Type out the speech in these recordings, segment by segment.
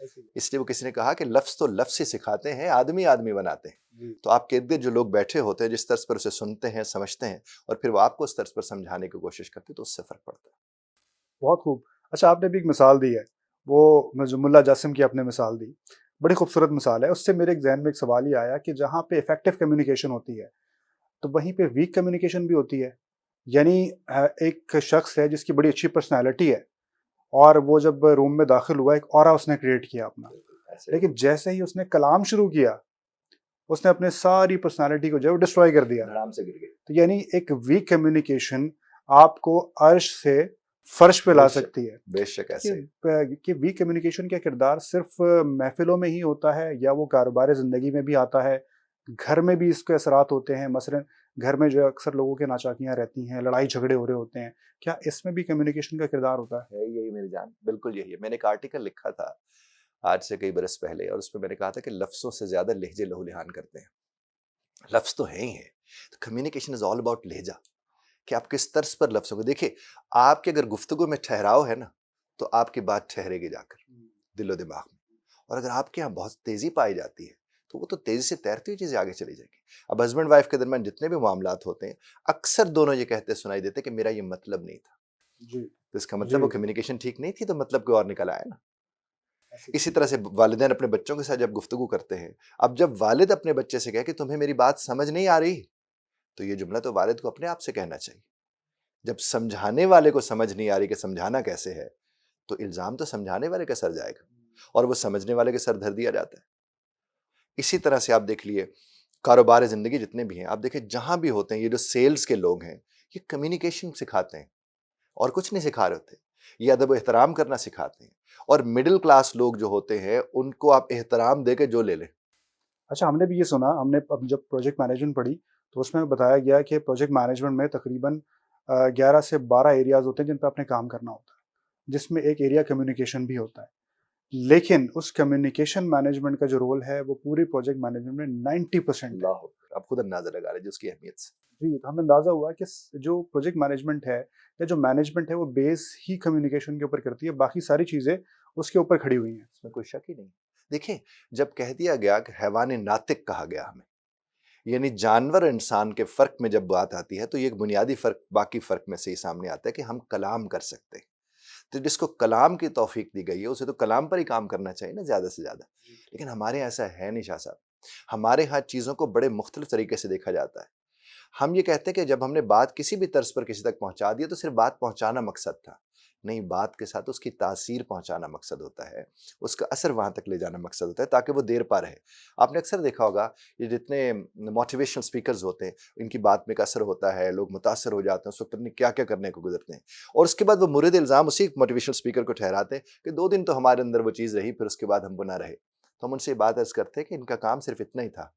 اس لیے وہ کسی نے کہا کہ لفظ تو لفظ ہی سکھاتے ہیں، آدمی آدمی بناتے ہیں. تو آپ کے ارد گرد جو لوگ بیٹھے ہوتے ہیں، جس طرز پر اسے سنتے ہیں، سمجھتے ہیں، اور پھر وہ آپ کو اس طرز پر سمجھانے کی کوشش کرتے ہیں، تو اس سے فرق پڑتا ہے. بہت خوب. اچھا، آپ نے بھی ایک مثال دی ہے، وہ جو ملا جاسم کی آپ نے مثال دی، بڑی خوبصورت مثال ہے. اس سے میرے ذہن میں ایک سوال ہی آیا کہ جہاں پہ افیکٹو کمیونیکیشن ہوتی ہے تو وہیں پہ ویک کمیونیکیشن بھی ہوتی ہے. یعنی ایک شخص ہے جس کی بڑی اچھی پرسنالٹی ہے، اور وہ جب روم میں داخل ہوا ایک اورا اس نے کریٹ کیا اپنا، لیکن جیسے ہی اس نے کلام شروع کیا اس نے اپنے ساری پرسنالٹی کو جو ہے وہ ڈسٹروائے کر دیا. آرام سے گر گئے. تو یعنی ایک ویک کمیونیکیشن آپ کو عرش سے فرش پہ لا سکتی ہے. بے شک ایسے کہ ویک کمیونیکیشن کا کردار صرف محفلوں میں ہی ہوتا ہے یا وہ کاروبار زندگی میں بھی آتا ہے؟ گھر میں بھی اس کے اثرات ہوتے ہیں؟ مثلا گھر میں جو اکثر لوگوں کے ناچاکیاں رہتی ہیں، لڑائی جھگڑے ہو رہے ہوتے ہیں، کیا اس میں بھی کمیونیکیشن کا کردار ہوتا ہے؟ یہی میری جان، بالکل یہی ہے. میں نے ایک آرٹیکل لکھا تھا آج سے کئی برس پہلے، اور اس میں نے کہا تھا کہ لفظوں سے زیادہ لہجے لہو لہان کرتے ہیں. لفظ تو ہیں ہی ہیں، کمیونیکیشن از آل اباؤٹ لہجہ، کہ آپ کس طرز پر لفظوں کو دیکھیں. آپ کے اگر گفتگو میں ٹھہراؤ ہے نا تو آپ کی بات ٹھہرے گی جا کر دل و دماغ میں، اور اگر آپ کے یہاں بہت تیزی پائی جاتی ہے تو وہ تو تیزی سے تیرتی ہوئی چیزیں آگے چلی جائیں گی. اب ہسبینڈ وائف کے درمیان جتنے بھی معاملات ہوتے ہیں اکثر دونوں یہ کہتے سنائی دیتے کہ میرا یہ مطلب نہیں تھا. جی تو اس کا مطلب جی وہ کمیونیکیشن ٹھیک نہیں تھی، تو مطلب کوئی اور نکل آیا نا. اسی طرح سے والدین اپنے بچوں کے ساتھ جب گفتگو کرتے ہیں، اب جب والد اپنے بچے سے کہے کہ تمہیں میری بات سمجھ نہیں آ رہی، تو یہ جملہ تو والد کو اپنے آپ سے کہنا چاہیے. جب سمجھانے والے کو سمجھ نہیں آ رہی کہ سمجھانا کیسے ہے، تو الزام تو سمجھانے والے کے سر جائے گا اور وہ سمجھنے والے کے سر دھر دیا جاتا ہے. اسی طرح سے آپ دیکھ لیے کاروبار زندگی جتنے بھی ہیں، آپ دیکھیں جہاں بھی ہوتے ہیں، یہ جو سیلز کے لوگ ہیں یہ کمیونیکیشن سکھاتے ہیں اور کچھ نہیں سکھا رہے ہوتے. یہ ادب و احترام کرنا سکھاتے ہیں، اور مڈل کلاس لوگ جو ہوتے ہیں ان کو آپ احترام دے کے جو لے لیں. اچھا، ہم نے بھی یہ سنا، ہم نے اب جب پروجیکٹ مینجمنٹ پڑھی تو اس میں بتایا گیا کہ پروجیکٹ مینجمنٹ میں تقریباً 11 سے 12 ایریاز ہوتے ہیں جن پہ آپ نے کام کرنا ہوتا ہے، جس میں ایک ایریا کمیونیکیشن بھی ہوتا ہے. لیکن اس کمیونیکیشن مینجمنٹ کا جو رول ہے وہ پوری پروجیکٹ مینجمنٹ میں 90% ہے. اللہ آپ خود اندازہ لگا رہے جی اس کی اہمیت سے. جی، تو ہمیں اندازہ ہوا کہ جو پروجیکٹ مینجمنٹ ہے یا جو مینجمنٹ ہے وہ بیس ہی کمیونیکیشن کے اوپر کرتی ہے، باقی ساری چیزیں اس کے اوپر کھڑی ہوئی ہیں. اس میں کوئی شک ہی نہیں. دیکھیں جب کہہ دیا گیا کہ حیوان ناطق کہا گیا ہمیں، یعنی جانور اور انسان کے فرق میں جب بات آتی ہے تو یہ ایک بنیادی فرق باقی فرق میں سے ہی سامنے آتا ہے کہ ہم کلام کر سکتے ہیں. تو جس کو کلام کی توفیق دی گئی ہے اسے تو کلام پر ہی کام کرنا چاہیے نا زیادہ سے زیادہ. لیکن ہمارے یہاں ایسا ہے نہیں شاہ صاحب. ہمارے ہاں چیزوں کو بڑے مختلف طریقے سے دیکھا جاتا ہے. ہم یہ کہتے ہیں کہ جب ہم نے بات کسی بھی طرز پر کسی تک پہنچا دیا تو صرف بات پہنچانا مقصد تھا. نہیں، بات کے ساتھ اس کی تاثیر پہنچانا مقصد ہوتا ہے، اس کا اثر وہاں تک لے جانا مقصد ہوتا ہے تاکہ وہ دیر پا رہے. آپ نے اکثر دیکھا ہوگا یہ جتنے موٹیویشنل سپیکرز ہوتے ہیں ان کی بات میں ایک اثر ہوتا ہے، لوگ متاثر ہو جاتے ہیں، اس وقت پتہ نہیں کیا کیا کرنے کو گزرتے ہیں، اور اس کے بعد وہ مورد الزام اسی موٹیویشنل سپیکر کو ٹھہراتے ہیں کہ 2 دن تو ہمارے اندر وہ چیز رہی، پھر اس کے بعد ہم وہ نہ رہے. تو ہم ان سے یہ بات عرض کرتے ہیں کہ ان کا کام صرف اتنا ہی تھا،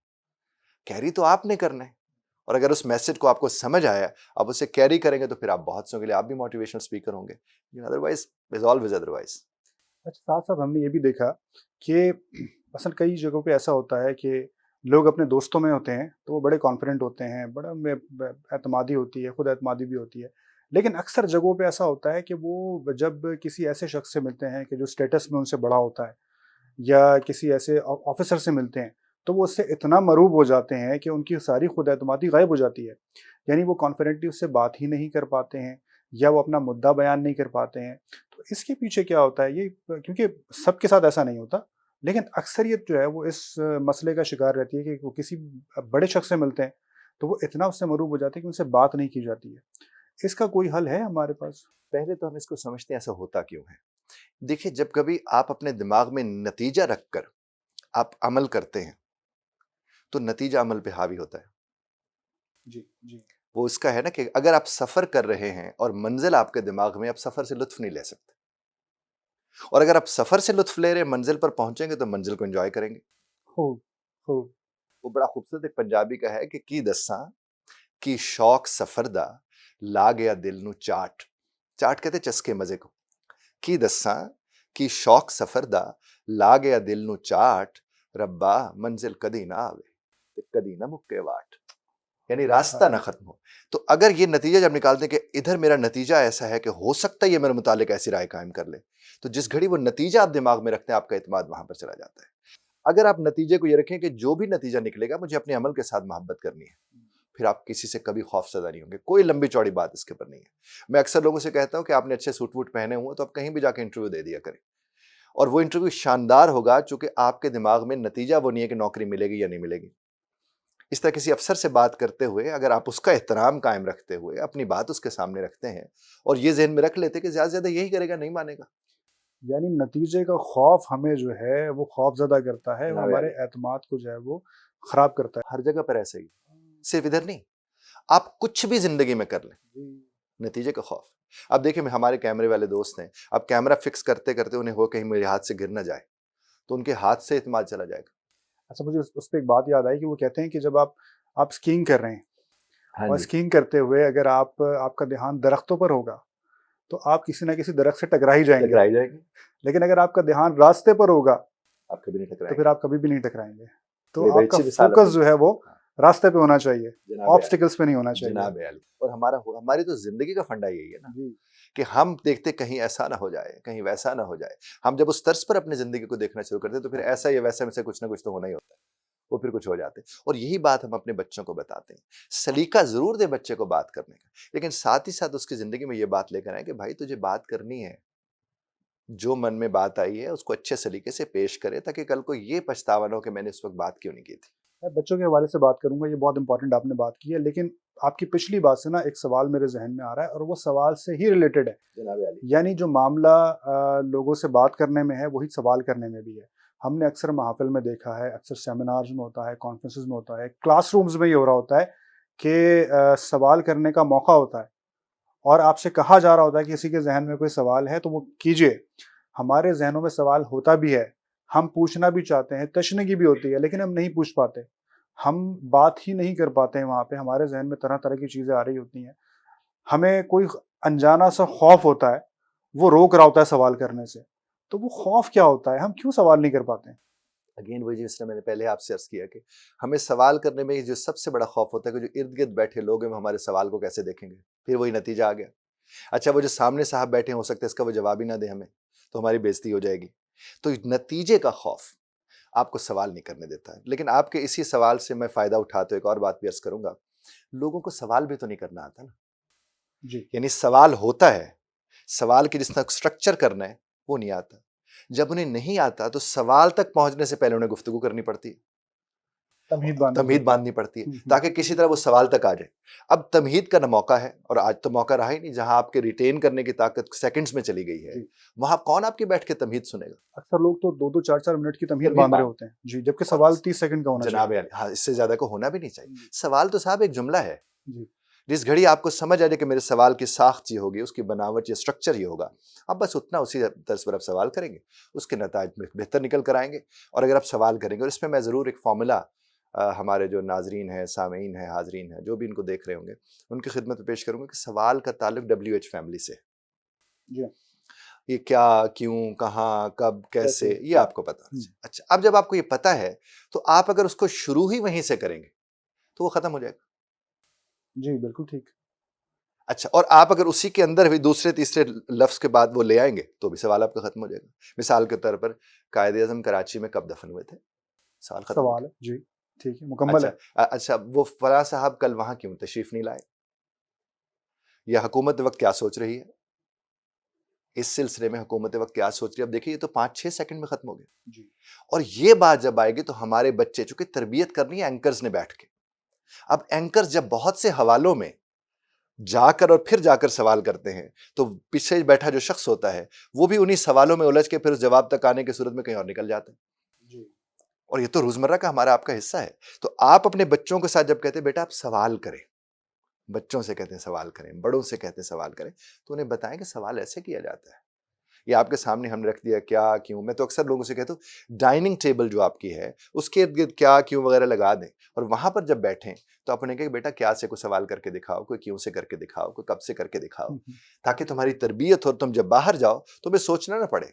کیری تو آپ نے کرنا ہے، اور اگر اس میسج کو آپ کو سمجھ آیا، آپ اسے کیری کریں گے تو پھر آپ بہت سو کے لیے آپ بھی موٹیویشنل سپیکر ہوں گے. Otherwise is always otherwise. اچھا، ساتھ ساتھ ہم نے یہ بھی دیکھا کہ مثلا کئی جگہوں پہ ایسا ہوتا ہے کہ لوگ اپنے دوستوں میں ہوتے ہیں تو وہ بڑے کانفیڈنٹ ہوتے ہیں، بڑا ان میں اعتمادی ہوتی ہے، خود اعتمادی بھی ہوتی ہے. لیکن اکثر جگہوں پہ ایسا ہوتا ہے کہ وہ جب کسی ایسے شخص سے ملتے ہیں کہ جو اسٹیٹس میں ان سے بڑا ہوتا ہے یا کسی ایسے آفیسر سے ملتے ہیں تو وہ اس سے اتنا مروب ہو جاتے ہیں کہ ان کی ساری خود اعتمادی غائب ہو جاتی ہے. یعنی وہ کانفیڈنٹلی اس سے بات ہی نہیں کر پاتے ہیں یا وہ اپنا مدعا بیان نہیں کر پاتے ہیں. تو اس کے پیچھے کیا ہوتا ہے؟ یہ کیونکہ سب کے ساتھ ایسا نہیں ہوتا، لیکن اکثریت جو ہے وہ اس مسئلے کا شکار رہتی ہے کہ وہ کسی بڑے شخص سے ملتے ہیں تو وہ اتنا اس سے مروب ہو جاتے ہیں کہ ان سے بات نہیں کی جاتی ہے. اس کا کوئی حل ہے ہمارے پاس؟ پہلے تو ہم اس کو سمجھتے ہیں ایسا ہوتا کیوں ہے. دیکھیں جب کبھی آپ اپنے دماغ میں نتیجہ رکھ کر آپ عمل کرتے ہیں تو نتیجہ عمل پہ حاوی ہوتا ہے. جی جی وہ اس کا ہے نا کہ اگر آپ سفر کر رہے ہیں اور منزل آپ کے دماغ میں، آپ سفر سے لطف نہیں لے سکتے، اور اگر آپ سفر سے لطف لے رہے منزل پر پہنچیں گے تو منزل کو انجوائے کریں گے. خوب خوب. وہ بڑا خوبصورت ایک پنجابی کا ہے کہ کی دساں کی شوق سفر دا لا گیا دل نو چاٹ. چاٹ کہتے چسکے مزے کو. کی دساں کی شوق سفر دا لا گیا دل نو چاٹ، ربا منزل کدی نہ آوے تے کدی نہ مکے واٹ. یعنی راستہ نہ ختم ہو. تو اگر یہ نتیجہ جب نکالتے ہیں کہ ادھر میرا نتیجہ ایسا ہے کہ ہو سکتا ہے یہ میرے متعلق ایسی رائے قائم کر لے، تو جس گھڑی وہ نتیجہ آپ دماغ میں رکھتے ہیں آپ کا اعتماد وہاں پر چلا جاتا ہے. اگر آپ نتیجے کو یہ رکھیں کہ جو بھی نتیجہ نکلے گا مجھے اپنے عمل کے ساتھ محبت کرنی ہے، پھر آپ کسی سے کبھی خوف زدہ نہیں ہوں گے. کوئی لمبی چوڑی بات اس کے اوپر نہیں ہے. میں اکثر لوگوں سے کہتا ہوں کہ آپ نے اچھے سوٹ ووٹ پہنے ہوئے تو آپ کہیں بھی جا کے انٹرویو دے دیا کریں، اور وہ انٹرویو شاندار ہوگا چونکہ آپ کے دماغ میں نتیجہ وہ نہیں ہے کہ نوکری ملے گی یا نہیں ملے گی. اس طرح کسی افسر سے بات کرتے ہوئے اگر آپ اس کا احترام قائم رکھتے ہوئے اپنی بات اس کے سامنے رکھتے ہیں اور یہ ذہن میں رکھ لیتے کہ زیادہ سے زیادہ یہی کرے گا، نہیں مانے گا. یعنی نتیجے کا خوف ہمیں جو ہے وہ خوف زدہ کرتا ہے، وہ جناب ہمارے عالی، اعتماد کو جو ہے وہ خراب کرتا ہر جگہ پر ایسے ہی، صرف ادھر نہیں. آپ کچھ بھی زندگی میں کر لیں، ہے. نتیجے کا خوف. اب دیکھیں ہمارے کیمرے والے دوست ہیں، اب کیمرہ فکس کرتے کرتے انہیں ہو کہیں میرے ہاتھ سے گر نہ جائے تو ان کے ہاتھ سے اعتماد چلا جائے گا. اچھا، مجھے اس پہ ایک بات یاد آئی کہ وہ کہتے ہیں کہ جب آپ اسکیئنگ کر رہے ہیں ہاں اور جی، اسکیئنگ کرتے ہوئے اگر آپ کا دھیان درختوں پر ہوگا تو آپ کسی نہ کسی درخت سے ٹکرا ہی جائیں گے، ٹکرائی جائے گی، لیکن اگر آپ کا دھیان راستے پر ہوگا آپ کبھی نہیں تو ٹکرائیں پھر گے. آپ کبھی بھی نہیں ٹکرائیں گے. تو بڑی آپ کا اچھی مثال آپ نے فوکس جو ہے وہ ہاں، راستے پہ ہونا چاہیے، جناب عالی، آبسٹیکلس پہ نہیں ہونا چاہیے. جناب عالی. اور ہماری تو زندگی کا فنڈا یہی ہے نا جی کہ ہم دیکھتے کہیں ایسا نہ ہو جائے، کہیں ویسا نہ ہو جائے. ہم جب اس طرز پر اپنی زندگی کو دیکھنا شروع کرتے ہیں تو پھر ایسا یا ویسا میں سے کچھ نہ کچھ تو ہونا ہی ہوتا ہے، وہ پھر کچھ ہو جاتے ہیں. اور یہی بات ہم اپنے بچوں کو بتاتے ہیں. سلیقہ ضرور دیں بچے کو بات کرنے کا، لیکن ساتھ ہی ساتھ اس کی زندگی میں یہ بات لے کر آئیں کہ بھائی تجھے بات کرنی ہے، جو من میں بات آئی ہے اس کو اچھے سلیقے سے پیش کرے تاکہ کل کو یہ پچھتاوا نہ ہو کہ میں نے اس وقت بات کیوں نہیں کی تھی. میں بچوں کے حوالے سے بات کروں گا، یہ بہت امپورٹنٹ آپ نے بات کی ہے، لیکن آپ کی پچھلی بات سے نا ایک سوال میرے ذہن میں آ رہا ہے اور وہ سوال سے ہی ریلیٹڈ ہے. جناب علی، یعنی جو معاملہ لوگوں سے بات کرنے میں ہے وہی سوال کرنے میں بھی ہے. ہم نے اکثر محافل میں دیکھا ہے، اکثر سیمینارز میں ہوتا ہے، کانفرنسز میں ہوتا ہے، کلاس رومز میں یہ ہو رہا ہوتا ہے کہ سوال کرنے کا موقع ہوتا ہے اور آپ سے کہا جا رہا ہوتا ہے کہ کسی کے ذہن میں کوئی سوال ہے تو وہ کیجئے. ہمارے ذہنوں میں سوال ہوتا بھی ہے، ہم پوچھنا بھی چاہتے ہیں، تشنگی بھی ہوتی ہے، لیکن ہم نہیں پوچھ پاتے، ہم بات ہی نہیں کر پاتے ہیں. وہاں پہ ہمارے ذہن میں طرح طرح کی چیزیں آ رہی ہوتی ہیں، ہمیں کوئی انجانا سا خوف ہوتا ہے، وہ روک رہا ہوتا ہے سوال کرنے سے. تو وہ خوف کیا ہوتا ہے؟ ہم کیوں سوال نہیں کر پاتے ہیں؟ اگین وہی جس نے میں نے پہلے آپ سے عرض کیا کہ ہمیں سوال کرنے میں جو سب سے بڑا خوف ہوتا ہے کہ جو ارد گرد بیٹھے لوگ ہیں وہ ہمارے سوال کو کیسے دیکھیں گے. پھر وہی نتیجہ آ گیا. اچھا وہ جو سامنے صاحب بیٹھے ہو سکتے ہیں اس کا وہ جواب ہی نہ دے ہمیں تو ہماری بےزتی ہو جائے گی. تو نتیجے کا خوف آپ کو سوال نہیں کرنے دیتا ہے. لیکن آپ کے اسی سوال سے میں فائدہ اٹھاتے ایک اور بات بھی عرض کروں گا، لوگوں کو سوال بھی تو نہیں کرنا آتا نا. جی یعنی سوال ہوتا ہے، سوال کی جس طرح اسٹرکچر کرنا ہے وہ نہیں آتا. جب انہیں نہیں آتا تو سوال تک پہنچنے سے پہلے انہیں گفتگو کرنی پڑتی ہے، تمہید باندھنی تمہید پڑتی باندھنی پڑتی ہے ہے. تاکہ کسی طرح وہ سوال تک آ جائے. اب تمہید کا نہ موقع ہے، اور آج تو موقع رہا ہی نہیں جہاں آپ کے ریٹین کرنے کی طاقت سیکنڈز میں چلی گئی ہے، جی وہاں کون آپ کی بیٹھ کے تمہید سنے گا. اکثر لوگ تو 2-4 منٹ کی تمہید تمہید باندھ رہے باندھ ہوتے ہیں، جی، جبکہ اور سوال 30 سیکنڈ کا ہونا جناب چاہیے. عالی، ہاں اس سے زیادہ کو ہونا بھی نہیں چاہیے. جی سوال تو صاحب ایک جملہ ہے، جی جس گھڑی آپ کو سمجھ آ جائے کہ میرے سوال کی ساخت یہ ہوگی، اس کی بناوٹ یا اسٹرکچر یہ ہوگا، آپ بس اتنا اسی طرز پر آپ سوال کریں گے، اس کے نتائج بہتر نکل کر آئیں گے. اور اگر آپ سوال کریں گے، اور اس میں ضرور ایک فارمولا ہمارے جو ناظرین ہیں، سامعین ہیں، حاضرین ہیں، جو بھی ان کو دیکھ رہے ہوں گے ان کی خدمت میں پیش کروں گا کہ سوال کا تعلق WH فیملی سے. جی یہ کیا، کیوں، کہاں، کب، کیسے، کیسے؟ یہ آپ کو پتا ہونا چاہیے. اچھا اب جب آپ کو یہ پتا ہے تو آپ اگر اس کو شروع ہی وہیں سے کریں گے تو وہ ختم ہو جائے گا. جی بالکل ٹھیک. اچھا اور آپ اگر اسی کے اندر بھی دوسرے تیسرے لفظ کے بعد وہ لے آئیں گے تو بھی سوال آپ کا ختم ہو جائے گا. مثال کے طور پر قائد اعظم کراچی میں کب دفن ہوئے تھے، سوال ختم ہو سوال گیا. ہے جی، ٹھیک ہے، مکمل اچھا ہے. اچھا وہ فلاں صاحب کل وہاں کیوں تشریف نہیں لائے، یا حکومت وقت کیا سوچ رہی ہے، اس سلسلے میں حکومت وقت کیا سوچ رہی ہے. اب دیکھیے یہ تو 5-6 سیکنڈ میں ختم ہو گیا. جی اور یہ بات جب آئے گی تو ہمارے بچے، چونکہ تربیت کرنی ہے اینکرز نے بیٹھ کے، اب اینکرز جب بہت سے حوالوں میں جا کر اور پھر جا کر سوال کرتے ہیں تو پیچھے بیٹھا جو شخص ہوتا ہے وہ بھی انہی سوالوں میں الجھ کے پھر اس جواب تک آنے کی صورت میں کہیں اور نکل جاتا ہے. جی اور یہ تو روزمرہ کا ہمارا آپ کا حصہ ہے. تو آپ اپنے بچوں کے ساتھ جب کہتے ہیں بیٹا آپ سوال کریں، بچوں سے کہتے ہیں سوال کریں، بڑوں سے کہتے ہیں سوال کریں، تو انہیں بتائیں کہ سوال ایسے کیا جاتا ہے. یہ آپ کے سامنے ہم نے رکھ دیا، کیا، کیوں. میں تو اکثر لوگوں سے کہتا ہوں ڈائننگ ٹیبل جو آپ کی ہے اس کے ارد گرد کیا، کیوں وغیرہ لگا دیں، اور وہاں پر جب بیٹھیں تو اپنے کہیں بیٹا کیا سے کوئی سوال کر کے دکھاؤ، کوئی کیوں سے کر کے دکھاؤ، کوئی کب سے کر کے دکھاؤ، تاکہ تمہاری تربیت ہو. تم جب باہر جاؤ تمہیں سوچنا نہ پڑے،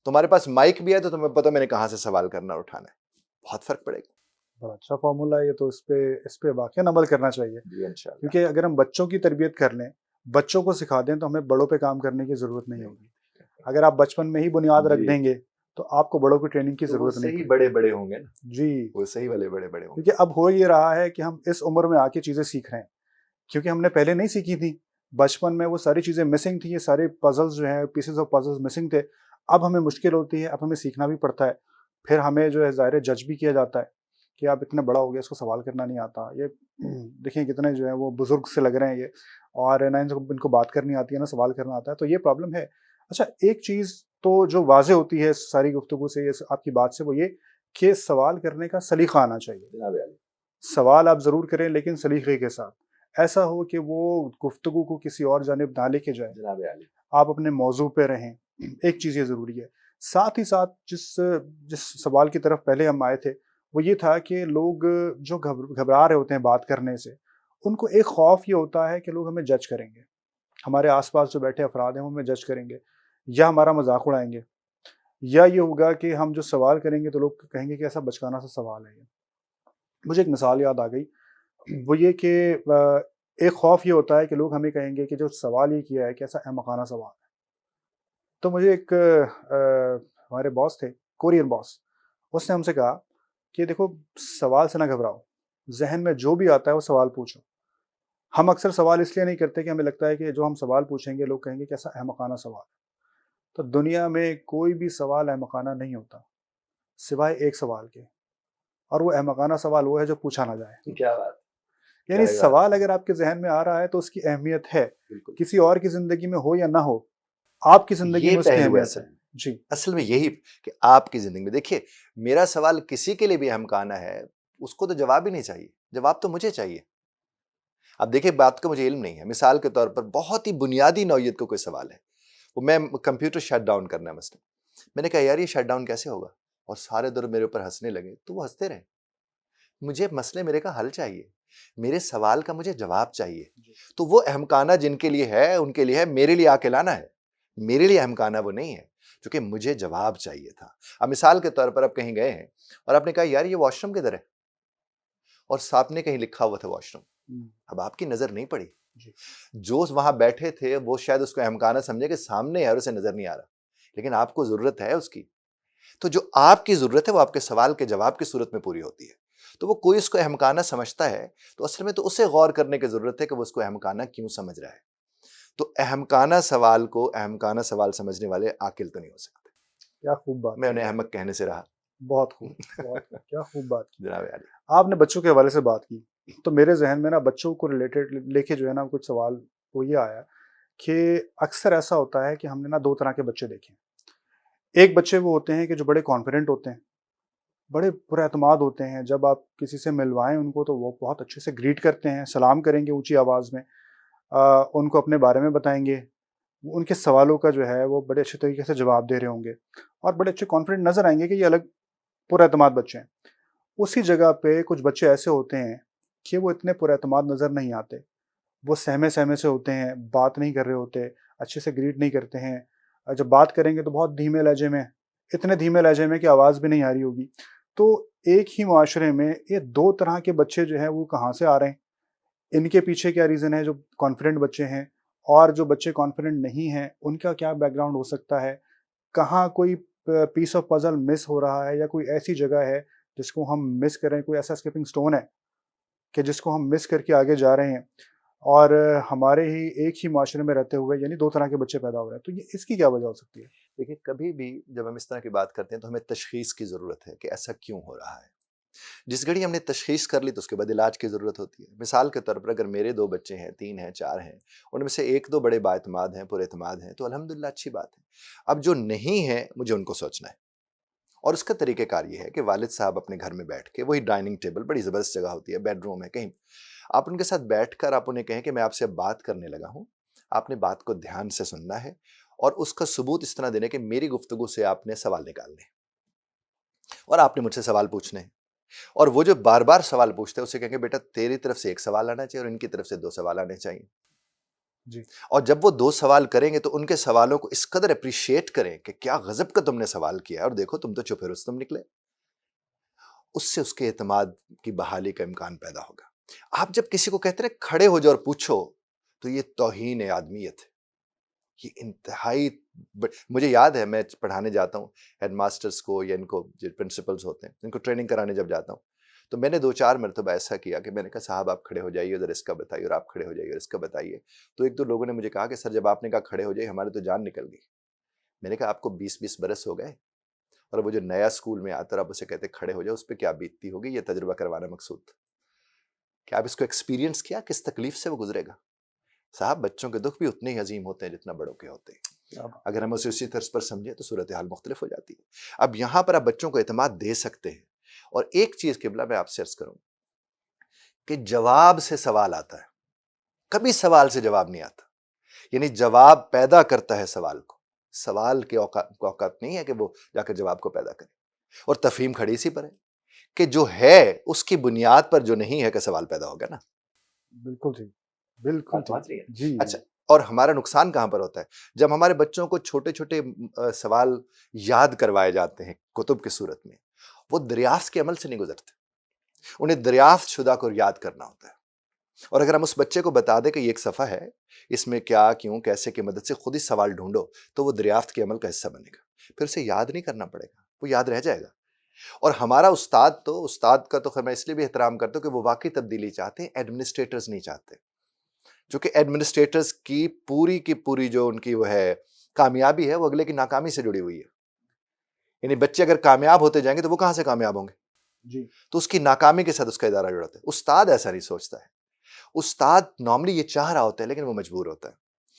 تمہارے پاس مائک بھی ہے تو تمہیں پتہ میں نے کہاں سے سوال کرنا اور اٹھانا ہے. بہت فرق پڑے گا. بڑا اچھا فارمولا ہے یہ تو، اس پہ واقعی عمل کرنا چاہیے، جی انشاءاللہ. کیونکہ اگر ہم بچوں کی تربیت کر لیں، بچوں کو سکھا دیں، تو ہمیں بڑوں پہ کام کرنے کی ضرورت نہیں ہوگی. اگر آپ بچپن میں ہی بنیاد رکھ جی دیں گے تو آپ کو بڑوں کی ٹریننگ کی تو وہ ضرورت نہیں صحیح پڑے بڑے بڑے ہوں گے نا، گی. جی، وہ صحیح والے بڑے بڑے ہوں گے. کیونکہ اب ہو یہ رہا ہے کہ ہم اس عمر میں آ کے چیزیں سیکھ رہے ہیں، کیونکہ ہم نے پہلے نہیں سیکھی تھی. بچپن میں وہ ساری چیزیں مسنگ تھی، یہ سارے پزلز جو ہیں، پیسز آف پزلز مسنگ تھے. اب ہمیں مشکل ہوتی ہے، اب ہمیں سیکھنا بھی پڑتا ہے. پھر ہمیں جو ہے ظاہر جج بھی کیا جاتا ہے کہ آپ اتنا بڑا ہو گیا، اس کو سوال کرنا نہیں آتا. یہ دیکھیں کتنے جو ہے وہ بزرگ سے لگ رہے ہیں یہ، اور نہ ان کو بات کرنی آتی ہے، نہ سوال کرنا آتا ہے. تو یہ پرابلم ہے. اچھا، ایک چیز تو جو واضح ہوتی ہے ساری گفتگو سے، یہ آپ کی بات سے، وہ یہ کہ سوال کرنے کا سلیقہ آنا چاہیے. جناب علی. سوال آپ ضرور کریں لیکن سلیقے کے ساتھ. ایسا ہو کہ وہ گفتگو کو کسی اور جانب نہ لے کے جائے، جناب علی. آپ اپنے موضوع پہ رہیں. ایک چیز یہ ضروری ہے. ساتھ ہی ساتھ جس سوال کی طرف پہلے ہم آئے تھے، وہ یہ تھا کہ لوگ جو گھبرا رہے ہوتے ہیں بات کرنے سے، ان کو ایک خوف یہ ہوتا ہے کہ لوگ ہمیں جج کریں گے، ہمارے آس پاس جو بیٹھے افراد ہیں وہ ہمیں جج کریں گے، یا ہمارا مذاق اڑائیں گے، یا یہ ہوگا کہ ہم جو سوال کریں گے تو لوگ کہیں گے کہ ایسا بچکانا سا سوال ہے یہ. مجھے ایک مثال یاد آ گئی، وہ یہ کہ ایک خوف یہ ہوتا ہے کہ لوگ ہمیں کہیں گے کہ جو سوال یہ کیا ہے کہ ایسا احمقانہ سوال ہے. تو مجھے ایک ہمارے باس تھے، کورئر باس، اس نے ہم سے کہا کہ دیکھو، سوال سے نہ گھبراؤ، ذہن میں جو بھی آتا ہے وہ سوال پوچھو. ہم اکثر سوال اس لیے نہیں کرتے کہ ہمیں لگتا ہے کہ جو ہم سوال پوچھیں گے لوگ کہیں گے کہ ایسا احمقانہ سوال ہے. تو دنیا میں کوئی بھی سوال احمقانہ نہیں ہوتا سوائے ایک سوال کے، اور وہ احمقانہ سوال وہ ہے جو پوچھا نہ جائے. کیا بات. یعنی سوال اگر آپ کے ذہن میں آ رہا ہے تو اس کی اہمیت ہے، بالکل. کسی اور کی زندگی میں ہو یا نہ ہو، آپ کی زندگی یہ میں اس کی پہلو ہے اہمیت ہے. جی، اصل میں یہی کہ آپ کی زندگی میں دیکھیے، میرا سوال کسی کے لیے بھی احمقانہ ہے، اس کو تو جواب ہی نہیں چاہیے، جواب تو مجھے چاہیے. اب دیکھیے، بات کا مجھے علم نہیں ہے، مثال کے طور پر بہت ہی بنیادی نوعیت کا کوئی سوال ہے، وہ میں کمپیوٹر شٹ ڈاؤن کرنا ہے مثلا. میں نے کہا یار یہ شٹ ڈاؤن کیسے ہوگا، اور سارے دور میرے اوپر ہنسنے لگے. تو وہ ہنستے رہے. مجھے مسئلے میرے کا حل چاہیے، میرے سوال کا مجھے جواب چاہیے. تو وہ احمقانہ جن کے لیے ہے ان کے لیے ہے، میرے لیے عاقلانہ ہے. میرے لیے احمقانہ وہ نہیں ہے، کیونکہ مجھے جواب چاہیے تھا. اب مثال کے طور پر آپ کہیں گئے ہیں اور آپ نے کہا یار یہ واش روم کدھر ہے، اور سامنے کہیں لکھا ہوا تھا واش روم. اب آپ کی نظر نہیں پڑی، جو وہاں بیٹھے تھے وہ شاید اس کو احمقانہ سمجھے کہ سامنے ہے اور اسے نظر نہیں آ رہا، لیکن آپ کو ضرورت ہے اس کی. تو جو آپ کی ضرورت ہے وہ آپ کے سوال کے جواب کی صورت میں پوری ہوتی ہے. تو وہ کوئی اس کو احمقانہ سمجھتا ہے تو اصل میں تو اسے غور کرنے کی ضرورت ہے کہ وہ اس کو احمقانہ کیوں سمجھ رہا ہے. تو احمقانہ سوال کو احمقانہ سوال سمجھنے والے عاقل تو نہیں ہو سکتے. کیا خوب بات. میں انہیں احمق کہنے سے رہا. بہت خوب، بہت خوب، کیا خوب بات کی. جناب علی. آپ نے بچوں کے حوالے سے بات کی تو میرے ذہن میں نا بچوں کو ریلیٹڈ لے کے جو ہے نا کچھ سوال وہ یہ آیا کہ اکثر ایسا ہوتا ہے کہ ہم نے نا دو طرح کے بچے دیکھے. ایک بچے وہ ہوتے ہیں کہ جو بڑے کانفیڈنٹ ہوتے ہیں، بڑے پر اعتماد ہوتے ہیں، جب آپ کسی سے ملوائیں ان کو تو وہ بہت اچھے سے گریٹ کرتے ہیں، سلام کریں گے اونچی آواز میں، ان کو اپنے بارے میں بتائیں گے، ان کے سوالوں کا جو ہے وہ بڑے اچھے طریقے سے جواب دے رہے ہوں گے، اور بڑے اچھے کانفیڈنٹ نظر آئیں گے کہ یہ الگ پر اعتماد بچے ہیں. اسی جگہ پہ کچھ بچے ایسے ہوتے ہیں کہ وہ اتنے پر اعتماد نظر نہیں آتے، وہ سہمے سہمے سے ہوتے ہیں، بات نہیں کر رہے ہوتے، اچھے سے گریٹ نہیں کرتے ہیں، جب بات کریں گے تو بہت دھیمے لہجے میں، اتنے دھیمے لہجے میں کہ آواز بھی نہیں آ رہی ہوگی. تو ایک ہی معاشرے میں یہ دو طرح کے بچے جو ہیں وہ کہاں سے آ رہے ہیں، ان کے پیچھے کیا ریزن ہے؟ جو کانفیڈنٹ بچے ہیں اور جو بچے کانفیڈنٹ نہیں ہیں ان کا کیا بیک گراؤنڈ ہو سکتا ہے؟ کہاں کوئی پیس آف پزل مس ہو رہا ہے، یا کوئی ایسی جگہ ہے جس کو ہم مس کریں، کوئی ایسا اسکیپنگ سٹون ہے کہ جس کو ہم مس کر کے آگے جا رہے ہیں، اور ہمارے ہی ایک ہی معاشرے میں رہتے ہوئے یعنی دو طرح کے بچے پیدا ہو رہے ہیں. تو یہ اس کی کیا وجہ ہو سکتی ہے؟ دیکھیے، کبھی بھی جب ہم اس طرح کی بات کرتے ہیں تو ہمیں تشخیص کی ضرورت ہے کہ ایسا کیوں ہو رہا ہے. جس گھڑی ہم نے تشخیص کر لی تو اس کے بعد علاج کی ضرورت ہوتی ہے. مثال کے طور پر اگر میرے 2 بچے ہیں، 3 ہیں، 4 ہیں، ان میں سے 1-2 بڑے با اعتماد ہیں، پر اعتماد ہیں، تو الحمدللہ اچھی بات ہے. اب جو نہیں ہے مجھے ان کو سوچنا ہے، اور اس کا طریقہ کار یہ ہے کہ والد صاحب اپنے گھر میں بیٹھ کے، وہی ڈائننگ ٹیبل بڑی زبردست جگہ ہوتی ہے، بیڈ روم ہے کہیں، آپ ان کے ساتھ بیٹھ کر آپ انہیں کہیں کہ میں آپ سے بات کرنے لگا ہوں، آپ نے بات کو دھیان سے سننا ہے، اور اس کا ثبوت اس طرح دینا کہ میری گفتگو سے آپ نے سوال نکالنے ہیں اور آپ نے مجھ سے سوال پوچھنے ہیں. اور وہ جو بار بار سوال پوچھتے ہیں اسے کہیں گے بیٹا تیری طرف سے 1 سوال آنا چاہیے اور ان کی طرف سے 2 سوال آنے چاہیے. جی، اور جب وہ 2 سوال کریں گے تو ان کے سوالوں کو اس قدر اپریشیٹ کریں کہ کیا غضب کا تم نے سوال کیا ہے، اور دیکھو تم تو چھپے رستم نکلے. اس سے اس کے اعتماد کی بحالی کا امکان پیدا ہوگا. آپ جب کسی کو کہتے ہیں کھڑے ہو جاؤ اور پوچھو تو یہ توہین آدمیت ہے. یہ انتہائی مجھے یاد ہے میں پڑھانے جاتا ہوں ہیڈ ماسٹرز کو یا ان کو جو پرنسپلز ہوتے ہیں ان کو ٹریننگ کرانے جب جاتا ہوں تو میں نے 2-4 مرتبہ ایسا کیا کہ میں نے کہا صاحب آپ کھڑے ہو جائیے ادھر اس کا بتائیے اور آپ کھڑے ہو جائیے اور اس کا بتائیے. تو 1-2 لوگوں نے مجھے کہا کہ سر جب آپ نے کہا کھڑے ہو جائیے ہمارے تو جان نکل گئی. میں نے کہا آپ کو 20-20 برس ہو گئے اور وہ جو نیا اسکول میں آتا اور آپ اسے کہتے کھڑے ہو جائے اس پہ کیا بیتتی ہوگی. یہ تجربہ کروانا مقصود تھا کہ آپ اس کو ایکسپیرینس کیا کس تکلیف سے وہ گزرے گا. صاحب بچوں کے دکھ بھی اتنے ہی عظیم ہوتے ہیں جتنا بڑوں کے ہوتے ہیں. اگر ہم اسے اسی طرز پر سمجھیں تو صورتحال مختلف ہو جاتی ہے. اب یہاں پر آپ بچوں کو اعتماد دے سکتے ہیں. اور ایک چیز قبلہ میں آپ سے عرض کروں کہ جواب سے سوال آتا ہے, کبھی سوال سے جواب نہیں آتا. یعنی جواب پیدا کرتا ہے سوال کو. سوال کے اوقات نہیں ہے کہ وہ جا کر جواب کو پیدا کرے. اور تفہیم کھڑی سی پر ہے کہ جو ہے اس کی بنیاد پر جو نہیں ہے کہ سوال پیدا ہوگا نا. بالکل ٹھیک, بالکل ٹھیک. جی اچھا, اور ہمارا نقصان کہاں پر ہوتا ہے جب ہمارے بچوں کو چھوٹے چھوٹے سوال یاد کروائے جاتے ہیں کتب کی صورت میں. وہ دریافت کے عمل سے نہیں گزرتے, انہیں دریافت شدہ کو یاد کرنا ہوتا ہے. اور اگر ہم اس بچے کو بتا دیں کہ یہ ایک صفحہ ہے اس میں کیا کیوں کیسے کی مدد سے خود ہی سوال ڈھونڈو تو وہ دریافت کے عمل کا حصہ بنے گا. پھر اسے یاد نہیں کرنا پڑے گا, وہ یاد رہ جائے گا. اور ہمارا استاد کا تو میں اس لیے بھی احترام کرتا ہوں کہ وہ واقعی تبدیلی چاہتے ہیں, ایڈمنسٹریٹرز نہیں چاہتے. جو کہ ایڈمنسٹریٹرز کی پوری جو ان کی وہ ہے کامیابی ہے وہ اگلے کی ناکامی سے جڑی ہوئی ہے. یعنی بچے اگر کامیاب ہوتے جائیں گے تو وہ کہاں سے کامیاب ہوں گے جی, تو اس کی ناکامی کے ساتھ اس کا ادارہ جڑا ہوتا ہے. استاد ایسا نہیں سوچتا ہے. استاد نارملی یہ چاہ رہا ہوتا ہے لیکن وہ مجبور ہوتا ہے.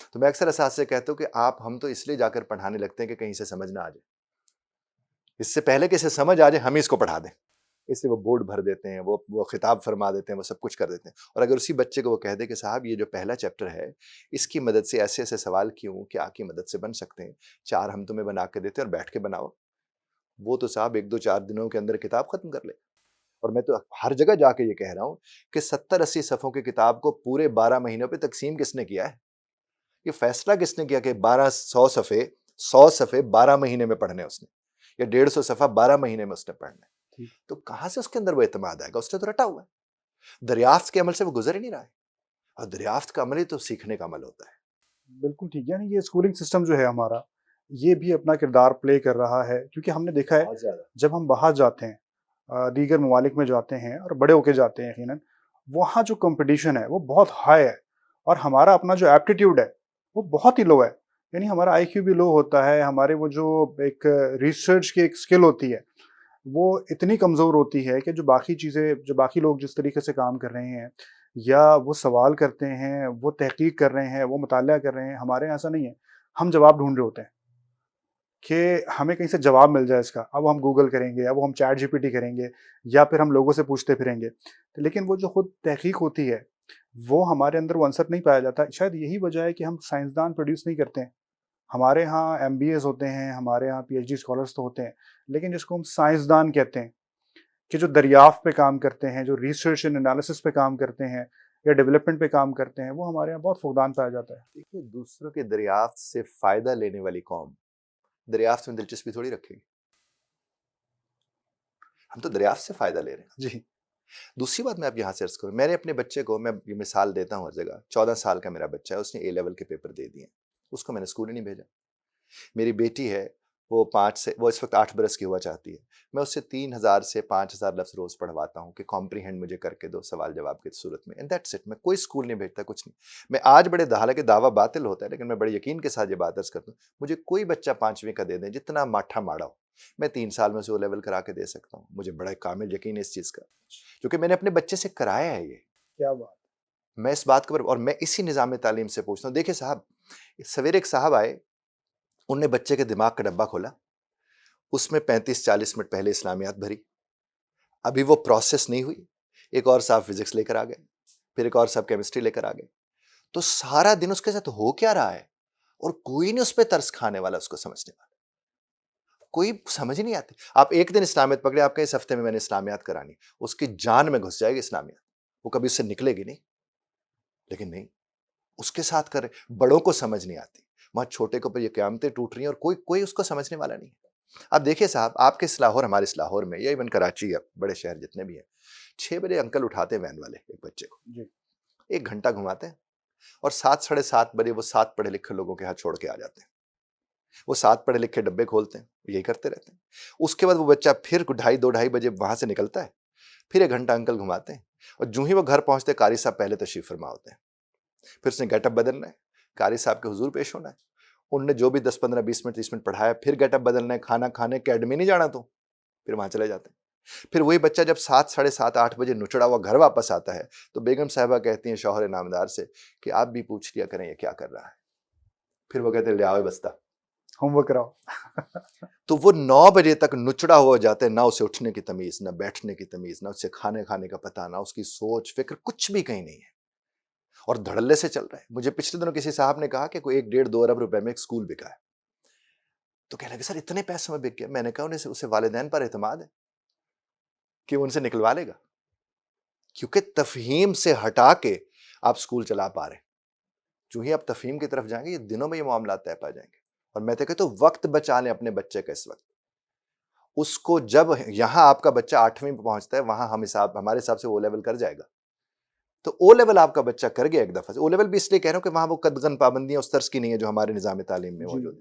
تو میں اکثر اساتذہ سے کہتا ہوں کہ ہم تو اس لیے جا کر پڑھانے لگتے ہیں کہ کہیں سے سمجھ نہ آ جائے. اس سے پہلے کہ اسے سمجھ آ جائے ہم ہی اس کو پڑھا دیں. اس سے وہ بورڈ بھر دیتے ہیں, وہ خطاب فرما دیتے ہیں, وہ سب کچھ کر دیتے ہیں. اور اگر اسی بچے کو وہ کہہ دے کہ صاحب یہ جو پہلا چیپٹر ہے اس کی مدد سے ایسے ایسے سوال کیوں کیا کی مدد سے بن سکتے ہیں, 4 ہم تمہیں بنا کے دیتے ہیں اور بیٹھ کے بناؤ, وہ تو صاحب 1-2-4 دنوں کے اندر کتاب ختم کر لے. اور میں تو ہر جگہ جا کے یہ کہہ رہا ہوں کہ 70-80 صفحوں کی کتاب کو پورے 12 مہینوں پہ تقسیم کس نے کیا ہے؟ یہ فیصلہ کس نے کیا کہ 100 صفحے 12 مہینے میں پڑھنے اس نے, یا 150 صفحہ 12 مہینے میں اس نے پڑھنا ہے؟ تو کہاں سے اس کے اندر وہ اعتماد آئے گا؟ اس نے تو رٹا ہوا ہے. دریافت کے عمل سے وہ گزر ہی نہیں رہا ہے. اور دریافت کا عمل ہی تو سیکھنے کا عمل ہوتا ہے. بالکل ٹھیک. یعنی یہ اسکولنگ سسٹم جو ہے ہمارا یہ بھی اپنا کردار پلے کر رہا ہے, کیونکہ ہم نے دیکھا ہے بہت زیادہ. جب ہم باہر جاتے ہیں دیگر ممالک میں جاتے ہیں اور بڑے ہو کے جاتے ہیں یقیناً, وہاں جو کمپٹیشن ہے وہ بہت ہائی ہے اور ہمارا اپنا جو ایپٹیٹیوڈ ہے وہ بہت ہی لو ہے. یعنی ہمارا آئی کیو بھی لو ہوتا ہے, ہمارے وہ جو ایک ریسرچ کی ایک اسکل ہوتی ہے وہ اتنی کمزور ہوتی ہے کہ جو باقی چیزیں جو باقی لوگ جس طریقے سے کام کر رہے ہیں یا وہ سوال کرتے ہیں, وہ تحقیق کر رہے ہیں, وہ مطالعہ کر رہے ہیں, ہمارے یہاں ایسا نہیں ہے. ہم جواب ڈھونڈ رہے ہوتے ہیں کہ ہمیں کہیں سے جواب مل جائے اس کا. اب ہم گوگل کریں گے, اب ہم چیٹ جی پی ٹی کریں گے, یا پھر ہم لوگوں سے پوچھتے پھریں گے. لیکن وہ جو خود تحقیق ہوتی ہے وہ ہمارے اندر وہ عنصر نہیں پایا جاتا. شاید یہی وجہ ہے کہ ہم سائنسدان پروڈیوس نہیں کرتے ہیں. ہمارے ہاں ایم بی ایز ہوتے ہیں, ہمارے ہاں پی ایچ ڈی اسکالرس تو ہوتے ہیں, لیکن جس کو ہم سائنسدان کہتے ہیں کہ جو دریافت پہ کام کرتے ہیں, جو ریسرچ اینڈ انالیسس پہ کام کرتے ہیں یا ڈیولپمنٹ پہ کام کرتے ہیں, وہ ہمارے یہاں بہت فقدان پایا جاتا ہے. دیکھیے دوسروں کے دریافت سے فائدہ لینے والی قوم دریافت میں دلچسپی تھوڑی رکھے گی. ہم تو دریافت سے فائدہ لے رہے ہیں. جی, دوسری بات میں اب یہاں سے عرض کروں, میں نے اپنے بچے کو, میں یہ مثال دیتا ہوں ہر جگہ, 14 سال کا میرا بچہ ہے, اس نے اے لیول کے پیپر دے دیے, اس کو میں نے اسکول ہی نہیں بھیجا. میری بیٹی ہے وہ اس وقت 8 برس کی ہوا چاہتی ہے, میں اس سے 3000 سے 5000 لفظ روز پڑھواتا ہوں کہ کمپریہینڈ مجھے کر کے دو سوال جواب کی صورت میں, اینڈ دیٹس اٹ. میں کوئی اسکول نہیں بھیجتا, کچھ نہیں. میں آج بڑے حالانکہ دعویٰ باطل ہوتا ہے لیکن میں بڑے یقین کے ساتھ یہ بات عرض کرتا ہوں, مجھے کوئی بچہ 5ویں کا دے دیں جتنا ماٹھا ماڑا ہو, میں 3 سال میں سے وہ لیول کرا کے دے سکتا ہوں. مجھے بڑا کامل یقین ہے اس چیز کا, کیونکہ میں نے اپنے بچے سے کرایا ہے. یہ کیا بات. میں اس بات کو اور میں اسی نظام تعلیم سے پوچھتا ہوں. دیکھیں صاحب, سویرے ایک صاحب آئے, انہوں نے بچے کے دماغ کا ڈبہ کھولا, اس میں 35-40 منٹ پہلے اسلامیات بھری, ابھی وہ پروسیس نہیں ہوئی, ایک اور صاحب فزکس لے کر آ گئے, پھر ایک اور صاحب کیمسٹری لے کر آ گئے. تو سارا دن اس کے ساتھ ہو کیا رہا ہے, اور کوئی نہیں اس پہ ترس کھانے والا, اس کو سمجھنے والا کوئی سمجھ نہیں آتی. آپ ایک دن اسلامیات پکڑے, آپ کے اس ہفتے میں نے اسلامیات کرانی, اس کی جان میں گھس جائے گی اسلامیات, وہ کبھی اس سے نکلے گی نہیں. لیکن نہیں, اس کے ساتھ کرے. بڑوں کو سمجھ نہیں آتی, وہاں چھوٹے کو پر یہ قیامتیں ٹوٹ رہی ہیں اور کوئی اس کو سمجھنے والا نہیں. آپ دیکھیے صاحب، آپ کے اس لاہور، ہمارے اس لاہور میں یا ایون کراچی یا بڑے شہر جتنے بھی ہیں، 6 بجے انکل اٹھاتے ہیں وین والے ایک بچے کو، جی 1 گھنٹہ گھماتے ہیں، اور 7 ساڑھے 7 بجے وہ 7 پڑھے لکھے لوگوں کے ہاتھ چھوڑ کے آ جاتے ہیں. وہ 7 پڑھے لکھے ڈبے کھولتے ہیں، یہی کرتے رہتے ہیں. اس کے بعد وہ بچہ پھر 2:30 وہاں سے نکلتا ہے، پھر 1 گھنٹہ انکل گھماتے ہیں، اور جو ہی وہ گھر پہنچتے قاری صاحب پہلے تشریف فرما ہوتے ہیں. پھر اس نے گیٹ اپ بدلنا ہے، قاری صاحب کے حضور پیش ہونا ہے، انہوں نے جو بھی 10 15 20 منٹ 30 منٹ پڑھایا، پھر گیٹ اپ بدلنا ہے، کھانا کھانے اکیڈمی نہیں جانا، تو پھر وہاں چلے جاتے ہیں. پھر وہی بچہ جب 7 ساڑھے 7 8 بجے نچڑا ہوا گھر واپس آتا ہے، تو بیگم صاحبہ کہتی ہیں شوہر نامدار سے کہ آپ بھی پوچھ لیا کریں یہ کیا کر رہا ہے. پھر وہ کہتے ہیں لے آؤ بستہ. ہوم ورک کراؤ. تو وہ 9 بجے تک نچڑا ہوا جاتا ہے، نہ اسے اٹھنے کی تمیز، نہ بیٹھنے کی تمیز، نہ اسے کھانے کا پتہ، نہ اس کی سوچ فکر، کچھ بھی کہیں نہیں ہے، اور دھڑلے سے چل رہا ہے. مجھے پچھلے دنوں کسی صاحب نے کہا کہ کوئی 1 1.5 2 ارب روپے میں ایک سکول بکا ہے. تو کہنے لگے سر اتنے پیسے میں بک گیا. میں نے کہا انہیں اسے والدین پر اعتماد ہے کہ وہ ان سے نکلوا لے گا، کیونکہ تفہیم سے ہٹا کے آپ سکول چلا پا رہے ہیں. جو ہی آپ تفہیم کی طرف جائیں گے، یہ دنوں میں یہ معاملات طے پا جائیں گے. اور میں تو کہتا ہوں وقت بچا لیں اپنے بچے کا اس وقت. اس کو جب یہاں آپ کا بچہ 8ویں پہ پہنچتا ہے، وہاں ہمارے حساب سے او لیول کر جائے گا. تو او لیول آپ کا بچہ کر گیا ایک دفعہ سے. او لیول بھی اس لیے کہہ رہا ہوں کہ وہاں وہ قدغن پابندیاں اس طرز کی نہیں ہے جو ہمارے نظام تعلیم میں جی موجود ہے.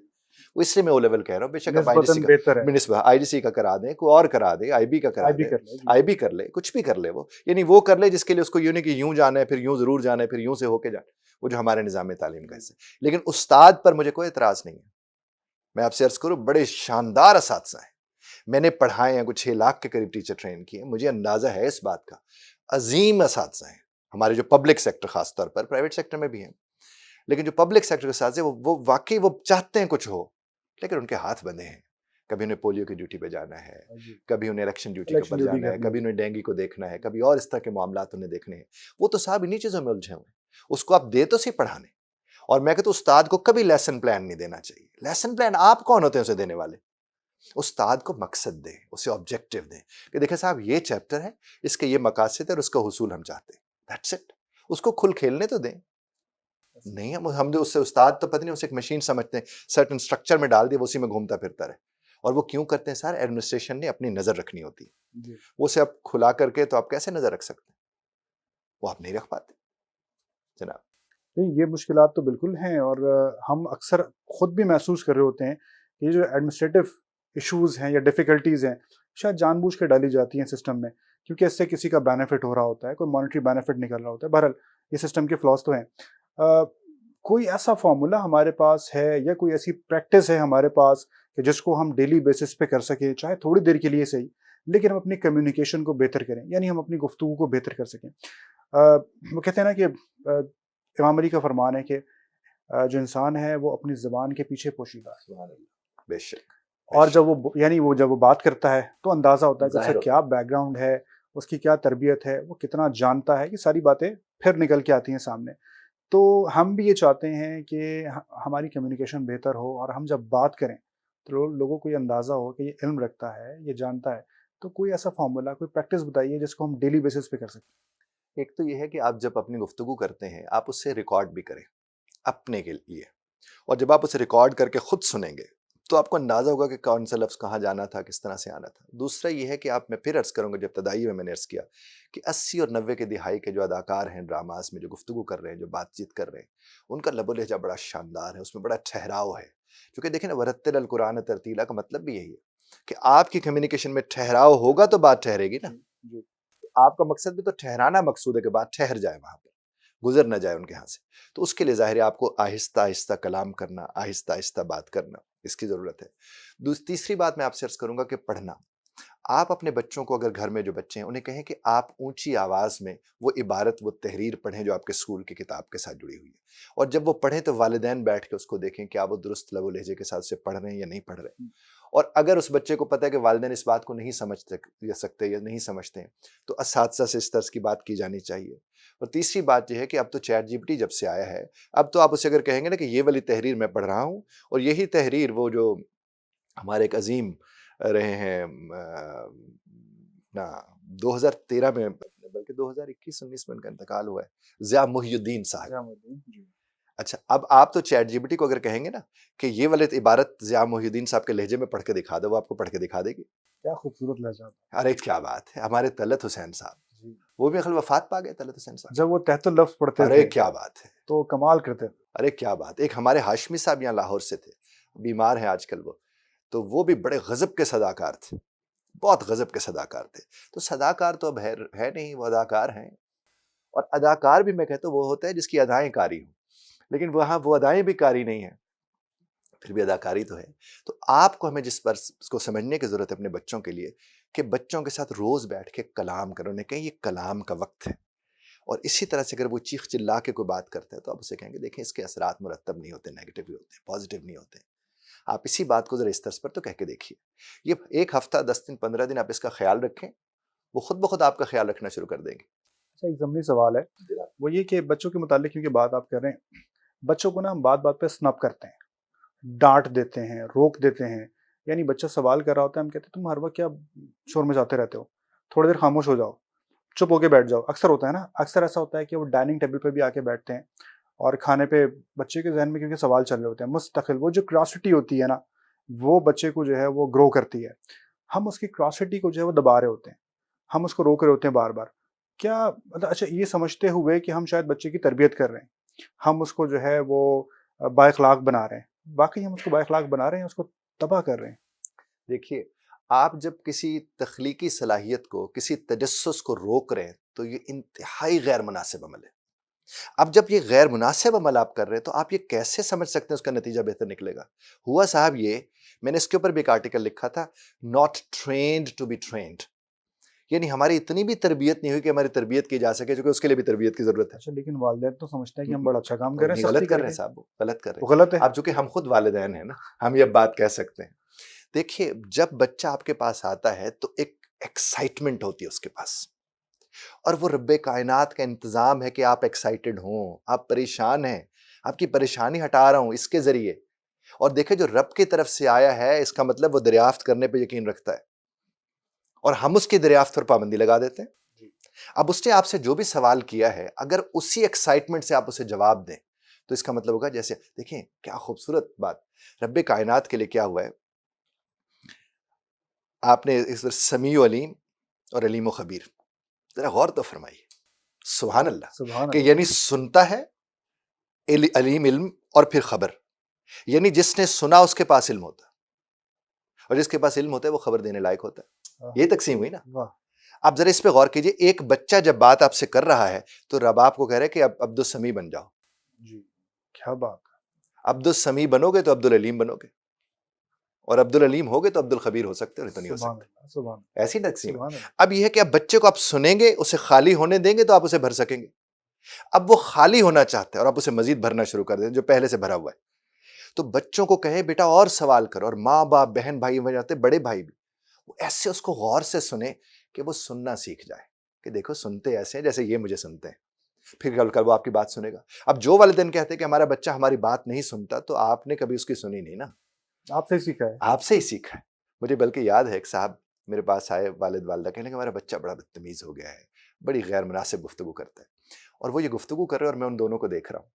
وہ اس لیے میں او لیول کہہ رہا ہوں. بے شک آپ نسبتاً بہتر ہے. آئی ڈی سی کا کرا دیں، کوئی اور کرا دے، آئی بی کا کرا آئی بھی دے، کر لیں. جی آئی بی کر لے، کچھ بھی کر لے. وہ یعنی وہ کر لے جس کے لیے اس کو یوں نہیں کہ یوں جانا ہے پھر یوں ضرور جانا ہے پھر یوں سے ہو کے جانا ہے، وہ جو ہمارے نظام تعلیم کا حصہ ہے. لیکن استاد پر مجھے کوئی اعتراض نہیں ہے. میں آپ سے عرض کروں بڑے شاندار اساتذہ ہیں، میں نے پڑھائے ہیں، کچھ 6 لاکھ کے قریب ٹیچر ٹرین کیے ہیں. مجھے اندازہ ہے اس بات کا. عظیم اساتذہ ہیں ہمارے جو پبلک سیکٹر، خاص طور پر پرائیویٹ سیکٹر میں بھی ہیں، لیکن جو پبلک سیکٹر کے اساتذہ وہ واقعی وہ چاہتے ہیں کچھ ہو، لیکن ان کے ہاتھ بندھے ہیں. کبھی انہیں پولیو کی ڈیوٹی پہ جانا ہے، جی کبھی انہیں الیکشن ڈیوٹی کے الیکشن پر ڈیوٹی جانا ہے، کرنی کبھی ہے. انہیں ڈینگی کو دیکھنا ہے، کبھی اور اس طرح کے معاملات انہیں دیکھنے ہیں. وہ تو صاحب انہی چیزوں میں الجھے ہوئے ہیں. اس کو آپ دے تو صحیح پڑھانے. اور میں کہتا ہوں استاد کو کبھی لیسن پلان نہیں دینا چاہیے. لیسن پلان آپ کون ہوتے ہیں اسے دینے والے؟ استاد کو مقصد دیں، اسے آبجیکٹو دیں کہ دیکھیں صاحب یہ چیپٹر ہے، اس کے یہ مقاصد ہے اور اس کا حصول ہم چاہتے ہیں. That's it. اس کو کھل کھیلنے تو دیں. نہیں ہم جو اس سے استاد تو پتہ نہیں اسے ایک مشین سمجھتے ہیں، سرٹن اسٹرکچر میں ڈال دیا وہ اسی میں گھومتا پھرتا رہے. اور وہ کیوں کرتے ہیں سر؟ ایڈمنسٹریشن نے اپنی نظر رکھنی ہوتی ہے. جی وہ اسے آپ کھلا کر کے تو آپ کیسے نظر رکھ سکتے ہیں؟ وہ آپ نہیں رکھ پاتے جناب. نہیں، یہ مشکلات تو بالکل ہیں، اور ہم اکثر خود بھی محسوس کر رہے ہوتے ہیں کہ یہ جو ایڈمنسٹریٹو ایشوز ہیں یا ڈیفیکلٹیز ہیں شاید جان بوجھ کے ڈالی جاتی ہیں سسٹم میں، کیونکہ اس سے کسی کا بینیفٹ ہو رہا ہوتا ہے، کوئی مانیٹری بینیفٹ نکل رہا ہوتا ہے. بہرحال یہ سسٹم کے فلاس تو ہیں. کوئی ایسا فارمولا ہمارے پاس ہے یا کوئی ایسی پریکٹس ہے ہمارے پاس کہ جس کو ہم ڈیلی بیسس پہ کر سکیں، چاہے تھوڑی دیر کے لیے صحیح، لیکن ہم اپنی کمیونیکیشن کو بہتر کریں، یعنی ہم اپنی گفتگو کو بہتر کر سکیں. وہ کہتے ہیں نا کہ امام علی کا فرمان ہے کہ جو انسان ہے وہ اپنی زبان کے پیچھے پوشیدہ ہے، بے شک. اور جب وہ بات کرتا ہے تو اندازہ ہوتا ہے کہ اس کا کیا بیک گراؤنڈ ہے، اس کی کیا تربیت ہے، وہ کتنا جانتا ہے. یہ ساری باتیں پھر نکل کے آتی ہیں سامنے. تو ہم بھی یہ چاہتے ہیں کہ ہماری کمیونیکیشن بہتر ہو، اور ہم جب بات کریں تو لوگوں کو یہ اندازہ ہو کہ یہ علم رکھتا ہے، یہ جانتا ہے. تو کوئی ایسا فارمولا، کوئی پریکٹس بتائیے جس کو ہم ڈیلی بیسس پہ کر سکیں. ایک تو یہ ہے کہ آپ جب اپنی گفتگو کرتے ہیں آپ اس سے ریکارڈ بھی کریں اپنے کے لیے، اور جب آپ اسے ریکارڈ کر کے خود سنیں گے تو آپ کو اندازہ ہوگا کہ کون سا لفظ کہاں جانا تھا، کس طرح سے آنا تھا. دوسرا یہ ہے کہ میں پھر عرض کروں گا، جب ابتدائی میں نے عرض کیا کہ 80 اور 90 کے دہائی کے جو اداکار ہیں ڈراماز میں جو گفتگو کر رہے ہیں، جو بات چیت کر رہے ہیں، ان کا لب و لہجہ بڑا شاندار ہے، اس میں بڑا ٹھہراؤ ہے. کیونکہ دیکھیں نا ورتل القرآن ترتیلا کا مطلب بھی یہی ہے کہ آپ کی کمیونیکیشن میں ٹھہراؤ ہوگا تو بات ٹھہرے گی نا. جی آپ کا مقصد بھی تو ٹھہرانا مقصود ہے کہ بات ٹھہر جائے، وہاں پر گزر نہ جائے ان کے ہاں سے. تو اس کے لیے ظاہر ہے آپ کو آہستہ آہستہ کلام کرنا، آہستہ آہستہ بات کرنا، اس کی ضرورت ہے. تیسری بات میں آپ سے عرض کروں گا کہ پڑھنا. آپ اپنے بچوں کو، اگر گھر میں جو بچے ہیں انہیں کہیں کہ آپ اونچی آواز میں وہ عبارت، وہ تحریر پڑھیں جو آپ کے اسکول کی کتاب کے ساتھ جڑی ہوئی ہے. اور جب وہ پڑھیں تو والدین بیٹھ کے اس کو دیکھیں کہ آپ وہ درست لب و لہجے کے ساتھ سے پڑھ رہے ہیں یا نہیں پڑھ رہے. اور اگر اس بچے کو پتہ ہے کہ والدین اس بات کو نہیں سمجھ سکتے یا نہیں سمجھتے ہیں تو اساتذہ سے اس طرز کی بات کی جانی چاہیے. اور تیسری بات یہ ہے کہ اب تو چیٹ جی پی ٹی جب سے آیا ہے، اب تو آپ اسے اگر کہیں گے نا کہ یہ والی تحریر میں پڑھ رہا ہوں، اور یہی تحریر وہ جو ہمارے ایک عظیم رہے ہیں 2013 میں، بلکہ 2021-19 میں ان کا انتقال ہوا ہے، ضیاء محی الدین صاحب. اچھا اب آپ تو چیٹ جی پی ٹی کو اگر کہیں گے نا کہ یہ والی عبارت ضیاء محی الدین صاحب کے لہجے میں پڑھ کے دکھا دو، وہ آپ کو پڑھ کے دکھا دے گی. کیا خوبصورت لہجہ تھا. ارے کیا بات ہے، ہمارے طلعت حسین صاحب، جی. وہ بھی خل وفات پا گئے طلعت حسین صاحب. جب وہ تحت اللفظ پڑھتے ارے تھے کیا بات ہے، تو کمال کرتے تھے. ارے کیا بات. ایک ہمارے ہاشمی صاحب یہاں لاہور سے تھے، بیمار ہیں آج کل وہ، تو وہ بھی بڑے غضب کے صداکار تھے، بہت غضب کے صداکار تھے. تو صداکار تو اب ہے نہیں، وہ اداکار ہیں. اور اداکار بھی میں کہتا ہوں وہ ہوتا ہے جس کی ادائیں کاری ہوں، لیکن وہاں وہ ادائیں بھی کاری نہیں ہیں، پھر بھی اداکاری تو ہے. تو آپ کو ہمیں جس پر اس کو سمجھنے کی ضرورت ہے اپنے بچوں کے لیے کہ بچوں کے ساتھ روز بیٹھ کے کلام کرو. انہیں کہیں یہ کلام کا وقت ہے. اور اسی طرح سے اگر وہ چیخ چلا کے کوئی بات کرتا ہے تو آپ اسے کہیں گے دیکھیں اس کے اثرات مرتب نہیں ہوتے، نیگیٹو ہی ہوتے ہیں، پازیٹیو نہیں ہوتے. آپ اسی بات کو ذرا اس طرز پر تو کہہ کے دیکھیے. یہ ایک ہفتہ 10 دن 15 دن آپ اس کا خیال رکھیں، وہ خود بخود آپ کا خیال رکھنا شروع کر دیں گے. اچھا ایک ضمنی سوال ہے، وہ یہ کہ بچوں کے متعلق کیونکہ بات آپ کر رہے ہیں، بچوں کو نا ہم بات بات پہ سنپ کرتے ہیں، ڈانٹ دیتے ہیں، روک دیتے ہیں. یعنی بچہ سوال کر رہا ہوتا ہے، ہم کہتے ہیں تم ہر وقت کیا شور مچاتے رہتے ہو، تھوڑی دیر خاموش ہو جاؤ، چپ ہو کے بیٹھ جاؤ. اکثر ہوتا ہے نا، اکثر ایسا ہوتا ہے کہ وہ ڈائننگ ٹیبل پہ بھی آ کے بیٹھتے ہیں اور کھانے پہ بچے کے ذہن میں کیونکہ سوال چل رہے ہوتے ہیں مستقل، وہ جو کریوسٹی ہوتی ہے نا وہ بچے کو جو ہے وہ گرو کرتی ہے. ہم اس کی کریوسٹی کو جو ہے وہ دبا رہے ہوتے ہیں، ہم اس کو روک رہے ہوتے ہیں بار بار. کیا مطلب اچھا یہ سمجھتے ہوئے کہ ہم شاید بچے کی تربیت کر رہے ہیں، ہم اس کو جو ہے وہ با اخلاق بنا رہے ہیں، واقعی ہم اس کو با اخلاق بنا رہے ہیں، اس کو تباہ کر رہے ہیں؟ دیکھیے آپ جب کسی تخلیقی صلاحیت کو، کسی تجسس کو روک رہے ہیں تو یہ انتہائی غیر مناسب عمل ہے. اب جب یہ غیر مناسب عمل آپ کر رہے ہیں تو آپ یہ کیسے سمجھ سکتے ہیں اس کا نتیجہ بہتر نکلے گا؟ ہوا صاحب یہ، میں نے اس کے اوپر بھی ایک آرٹیکل لکھا تھا، not trained to be trained. یعنی ہماری اتنی بھی تربیت نہیں ہوئی کہ ہماری تربیت کی جا سکے، چونکہ اس کے لیے بھی تربیت کی ضرورت ہے. اچھا لیکن والدین تو سمجھتے ہیں کہ ہم بڑا اچھا کام کر رہے نہیں، ہیں غلط سختی کر کر رہے ہیں کے، صاحب، وہ غلط کر رہے وہ ہیں. غلط ہے. اب چونکہ ہم خود والدین ہیں نا، ہم یہ بات کہہ سکتے ہیں. دیکھیے جب بچہ آپ کے پاس آتا ہے تو ایک ایکسائٹمنٹ ہوتی ہے اس کے پاس، اور وہ رب کائنات کا انتظام ہے کہ آپ ایکسائٹڈ ہوں، آپ پریشان ہیں، آپ کی پریشانی ہٹا رہا ہوں اس کے ذریعے. اور دیکھیں جو رب کی طرف سے آیا ہے اس کا مطلب وہ دریافت کرنے پہ یقین رکھتا ہے، اور ہم اس کی دریافت پر پابندی لگا دیتے ہیں. اب اس نے آپ سے جو بھی سوال کیا ہے اگر اسی ایکسائٹمنٹ سے آپ اسے جواب دیں تو اس کا مطلب ہوگا، جیسے دیکھیں کیا خوبصورت بات، رب کائنات کے لیے کیا ہوا ہے. آپ نے اس سمیع و علیم اور علیم و خبیر، ذرا غور تو فرمائیے، سبحان اللہ، سبحان کہ اللہ. یعنی سنتا ہے، علیم علم اور پھر خبر. یعنی جس نے سنا اس کے پاس علم ہوتا ہے، اور جس کے پاس علم ہوتا ہے وہ خبر دینے لائق ہوتا ہے. یہ تقسیم ہوئی نا. واہ. آپ ذرا اس پہ غور کیجئے، ایک بچہ جب بات آپ سے کر رہا ہے تو رب آپ کو کہہ رہے کہ اب عبد السمیع بن جاؤ. جی کیا بات. عبد السمیع بنو گے تو عبد العلیم بنو گے، اور عبد العلیم ہوگے تو عبد الخبیر ہو سکتے اور تو نہیں ہو سبحان سکتے. اللہ. سبحان ایسی تقسیم ہے. سبحان اللہ. اب یہ ہے کہ اب بچے کو آپ سنیں گے، اسے خالی ہونے دیں گے تو آپ اسے بھر سکیں گے. اب وہ خالی ہونا چاہتا ہے اور آپ اسے مزید بھرنا شروع کر دیں جو پہلے سے بھرا ہوا ہے. تو بچوں کو کہیں بیٹا اور سوال کرو، اور ماں باپ بہن بھائی بن جاتے، بڑے بھائی بھی، وہ ایسے اس کو غور سے سنیں کہ وہ سننا سیکھ جائے کہ دیکھو سنتے ایسے ہیں جیسے یہ مجھے سنتے ہیں، پھر کل کل وہ آپ کی بات سنے گا. اب جو والدین کہتے ہیں کہ ہمارا بچہ ہماری بات نہیں سنتا تو آپ نے کبھی اس کی سنی نہیں نا، آپ سے ہی سیکھا ہے. آپ سے ہی سیکھا ہے. مجھے بلکہ یاد ہے ایک صاحب میرے پاس آئے، والد والدہ کہنے کہ ہمارا بچہ بڑا بدتمیز ہو گیا ہے، بڑی غیر مناسب گفتگو کرتا ہے. اور وہ یہ گفتگو کر رہے ہیں اور میں ان دونوں کو دیکھ رہا ہوں.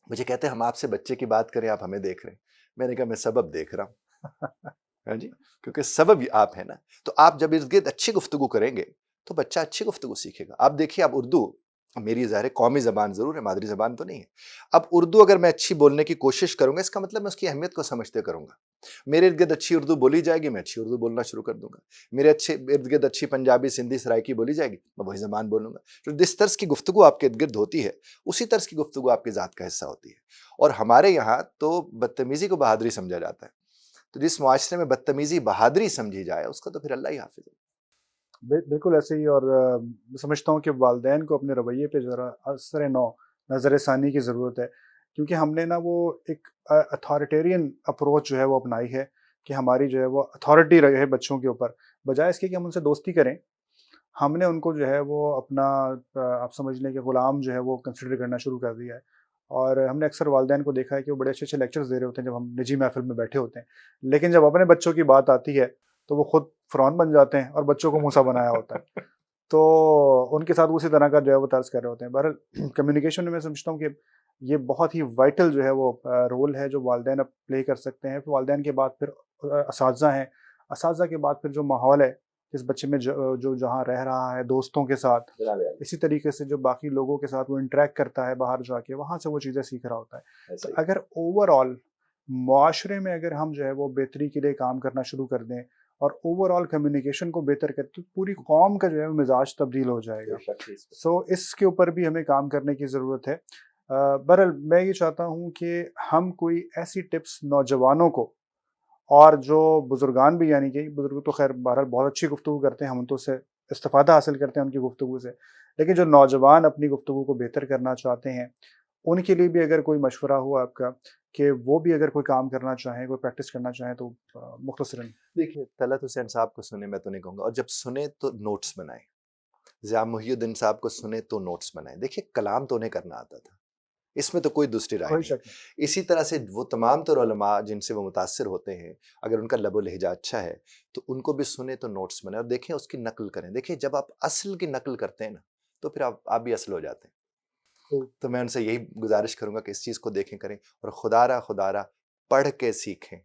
مجھے کہتے ہیں ہم آپ سے بچے کی بات کریں، آپ ہمیں دیکھ رہے ہیں. میں نے کہا میں سبب دیکھ رہا ہوں. ہاں جی، کیونکہ سبب آپ ہیں نا. تو آپ جب ارد گرد اچھی گفتگو کریں گے تو بچہ اچھی گفتگو سیکھے گا. آپ دیکھیے، آپ اردو میری ظاہر قومی زبان ضرور ہے، مادری زبان تو نہیں ہے. اب اردو اگر میں اچھی بولنے کی کوشش کروں گا اس کا مطلب میں اس کی اہمیت کو سمجھتے کروں گا. میرے ارد گرد اچھی اردو بولی جائے گی، میں اچھی اردو بولنا شروع کر دوں گا. میرے اچھے ارد گرد اچھی پنجابی سندھی سرائکی بولی جائے گی، میں وہی زبان بولوں گا. جو جس طرز کی گفتگو آپ کے ارد گرد ہوتی ہے اسی طرز کی گفتگو آپ کی ذات کا حصہ ہوتی ہے. اور ہمارے یہاں تو بدتمیزی کو بہادری سمجھا جاتا ہے. تو جس معاشرے میں بدتمیزی بہادری سمجھی جائے اس کا تو پھر اللہ ہی حافظ ہے. بالکل ایسے ہی. اور میں سمجھتا ہوں کہ والدین کو اپنے رویے پہ ذرا اثر نو نظر ثانی کی ضرورت ہے، کیونکہ ہم نے نا وہ ایک اتھارٹیرین اپروچ جو ہے وہ اپنائی ہے کہ ہماری جو ہے وہ اتھارٹی رہے بچوں کے اوپر، بجائے اس کے کہ ہم ان سے دوستی کریں. ہم نے ان کو جو ہے وہ اپنا آپ سمجھ لیں کہ غلام جو ہے وہ کنسیڈر کرنا شروع کر دیا ہے. اور ہم نے اکثر والدین کو دیکھا ہے کہ وہ بڑے اچھے اچھے لیکچرز دے رہے ہوتے ہیں جب ہم نجی محفل میں بیٹھے ہوتے ہیں، لیکن جب اپنے بچوں کی بات آتی ہے تو وہ خود فرعون بن جاتے ہیں اور بچوں کو موسیٰ بنایا ہوتا ہے. تو ان کے ساتھ اسی طرح کا جو ہے وہ طرز کر رہے ہوتے ہیں. بہرحال کمیونیکیشن میں سمجھتا ہوں کہ یہ بہت ہی وائٹل جو ہے وہ رول ہے جو والدین اب پلے کر سکتے ہیں. پھر والدین کے بعد پھر اساتذہ ہیں. اساتذہ کے بعد پھر جو ماحول ہے اس بچے میں جو جہاں رہ رہا ہے دوستوں کے ساتھ, اسی طریقے سے جو باقی لوگوں کے ساتھ وہ انٹریکٹ کرتا ہے باہر جا کے, وہاں سے وہ چیزیں سیکھ رہا ہوتا ہے. تو اگر اوور آل معاشرے میں اگر ہم جو ہے وہ بہتری کے لیے کام کرنا شروع کر دیں اور اوور آل کمیونیکیشن کو بہتر کریں تو پوری قوم کا جو ہے مزاج تبدیل ہو جائے گا. سو اس کے اوپر بھی ہمیں کام کرنے کی ضرورت ہے. بہرحال میں یہ چاہتا ہوں کہ ہم کوئی ایسی ٹپس نوجوانوں کو, اور جو بزرگان بھی, یعنی کہ بزرگ تو خیر بہرحال بہت اچھی گفتگو کرتے ہیں, ہم تو اس سے استفادہ حاصل کرتے ہیں ان کی گفتگو سے, لیکن جو نوجوان اپنی گفتگو کو بہتر کرنا چاہتے ہیں ان کے لیے بھی اگر کوئی مشورہ ہو آپ کا کہ وہ بھی اگر کوئی کام کرنا چاہیں, کوئی پریکٹس کرنا چاہیں تو مختصراً. دیکھیے طلعت حسین صاحب کو سنیں, میں تو نہیں کہوں گا, اور جب سنیں تو نوٹس بنائیں. ضیاء محی الدین صاحب کو سنیں تو نوٹس بنائیں. دیکھیے کلام تو انہیں کرنا آتا تھا, اس میں تو کوئی دوسری رائے کوئی نہیں. شک نہیں. اسی طرح سے وہ تمام تر علماء جن سے وہ متاثر ہوتے ہیں, اگر ان کا لب و لہجہ اچھا ہے تو ان کو بھی سنیں تو نوٹس بنائیں اور دیکھیں اس کی نقل کریں. دیکھیں جب آپ اصل کی نقل کرتے ہیں نا تو پھر آپ بھی اصل ہو جاتے ہیں. تو میں ان سے یہی گزارش کروں گا کہ اس چیز کو دیکھیں کریں, اور خدا را پڑھ کے سیکھیں,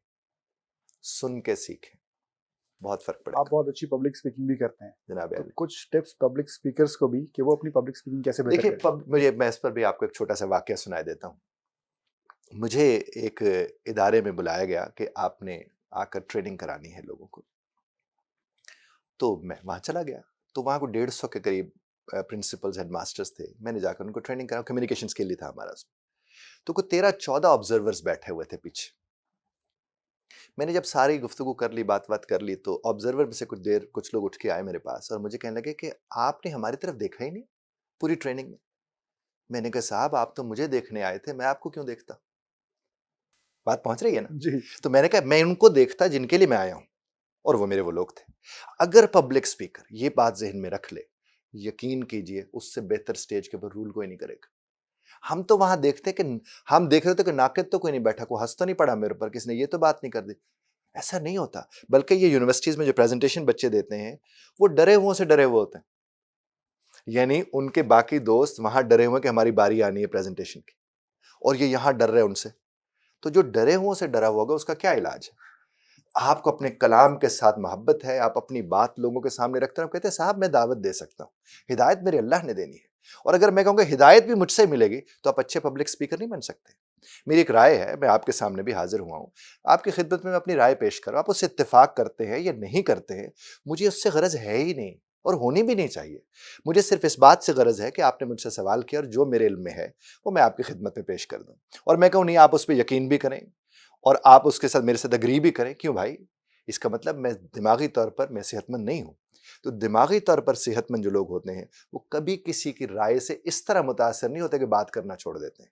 سن کے سیکھیں, بہت فرق پڑے آپ گا. بہت اچھی پبلک اسپیکنگ بھی کرتے ہیں, جناب تو علی کچھ ٹپس پبلک اسپیکرز کو بھی کہ وہ اپنی پبلک اسپیکنگ کیسے بہتر دیکھیے کریں. میں اس پر بھی آپ کو ایک چھوٹا سا واقعہ سنا دیتا ہوں. مجھے ایک ادارے میں بلایا گیا کہ آپ نے آ کر ٹریننگ کرانی ہے لوگوں کو. تو میں وہاں چلا گیا, تو وہاں کو 150 کے قریب پرنسپلز ہیڈ ماسٹرز تھے. میں نے جا کر ان کو ٹریننگ کرا, کمیونیکیشن کے لیے تھا ہمارا اس میں. تو کوئی 13-14 آبزرورز بیٹھے ہوئے تھے پیچھے. میں نے جب ساری گفتگو کر لی, بات کر لی, تو آبزرور میں سے کچھ لوگ اٹھ کے آئے میرے پاس اور مجھے کہنے لگے کہ آپ نے ہماری طرف دیکھا ہی نہیں پوری ٹریننگ میں. میں نے کہا صاحب آپ تو مجھے دیکھنے آئے تھے, میں آپ کو کیوں دیکھتا. بات پہنچ رہی ہے نا. جی تو میں نے کہا میں ان کو دیکھتا جن کے لیے میں آیا ہوں, اور وہ میرے وہ لوگ تھے. اگر پبلک اسپیکر یہ بات ذہن میں رکھ لے, یقین کیجئے اس سے بہتر سٹیج کے اوپر رول کوئی نہیں کرے گا. ہم تو وہاں دیکھتے کہ ہم دیکھ رہے تھے کہ ناقد تو کوئی نہیں بیٹھا, کوئی ہنس تو نہیں پڑا میرے اوپر, کس نے یہ تو بات نہیں کر دی. ایسا نہیں ہوتا. بلکہ یہ یونیورسٹیز میں جو پریزنٹیشن بچے دیتے ہیں وہ ڈرے ہوئے سے ڈرے ہوئے ہوتے ہیں. یعنی ان کے باقی دوست وہاں ڈرے ہوئے کہ ہماری باری آنی ہے پریزنٹیشن کی, اور یہ یہاں ڈر رہے ان سے. تو جو ڈرے ہوئے سے ڈرا ہوا ہوگا اس کا کیا علاج ہے؟ آپ کو اپنے کلام کے ساتھ محبت ہے, آپ اپنی بات لوگوں کے سامنے رکھتے ہیں, آپ کہتے ہیں صاحب میں دعوت دے سکتا ہوں, ہدایت میرے اللہ نے دینی ہے, اور اگر میں کہوں کہ ہدایت بھی مجھ سے ملے گی تو آپ اچھے پبلک اسپیکر نہیں بن سکتے. میری ایک رائے ہے, میں آپ کے سامنے بھی حاضر ہوا ہوں, آپ کی خدمت میں اپنی رائے پیش کروں, آپ اس سے اتفاق کرتے ہیں یا نہیں کرتے ہیں, مجھے اس سے غرض ہے ہی نہیں, اور ہونی بھی نہیں چاہیے. مجھے صرف اس بات سے غرض ہے کہ آپ نے مجھ سے سوال کیا اور جو میرے علم میں ہے وہ میں آپ کی خدمت میں پیش کر دوں, اور میں کہوں نہیں آپ اس پہ یقین بھی کریں اور آپ اس کے ساتھ میرے ساتھ اگری بھی کریں. کیوں بھائی, اس کا مطلب میں دماغی طور پر میں صحت مند نہیں ہوں. تو دماغی طور پر صحت مند جو لوگ ہوتے ہیں وہ کبھی کسی کی رائے سے اس طرح متاثر نہیں ہوتے کہ بات کرنا چھوڑ دیتے ہیں.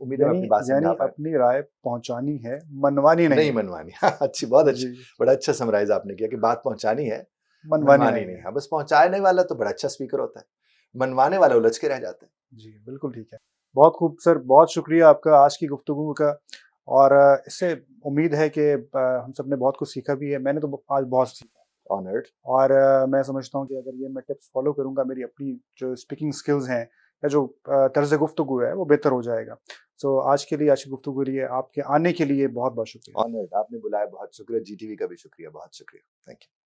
امید ہے میں اپنی بات سمجھا پایا. اپنی رائے پہنچانی ہے, منوانی نہیں نہیں. منوانی. اچھی, بہت اچھی, جی بڑا اچھا سمرائز آپ نے کیا کہ بات پہنچانی ہے, منوانی منوانی نہیں ہے. بس پہنچانے والا تو بڑا اچھا اسپیکر ہوتا ہے, منوانے والا الجھ کے رہ جاتا ہے. جی بالکل ٹھیک ہے. بہت خوب سر, بہت شکریہ آپ کا آج کی گفتگو کا, اور اس سے امید ہے کہ ہم سب نے بہت کچھ سیکھا بھی ہے. میں نے تو آج بہت سیکھا, آنرڈ. اور میں سمجھتا ہوں کہ اگر یہ میں ٹپس فالو کروں گا میری اپنی جو اسپیکنگ سکلز ہیں یا جو طرز گفتگو ہے وہ بہتر ہو جائے گا. سو آج کے لیے, آج کی گفتگو کے لیے, آپ کے آنے کے لیے بہت بہت شکریہ. آنرڈ, آپ نے بلایا, بہت شکریہ. جی ٹی وی کا بھی شکریہ, بہت شکریہ. Thank you.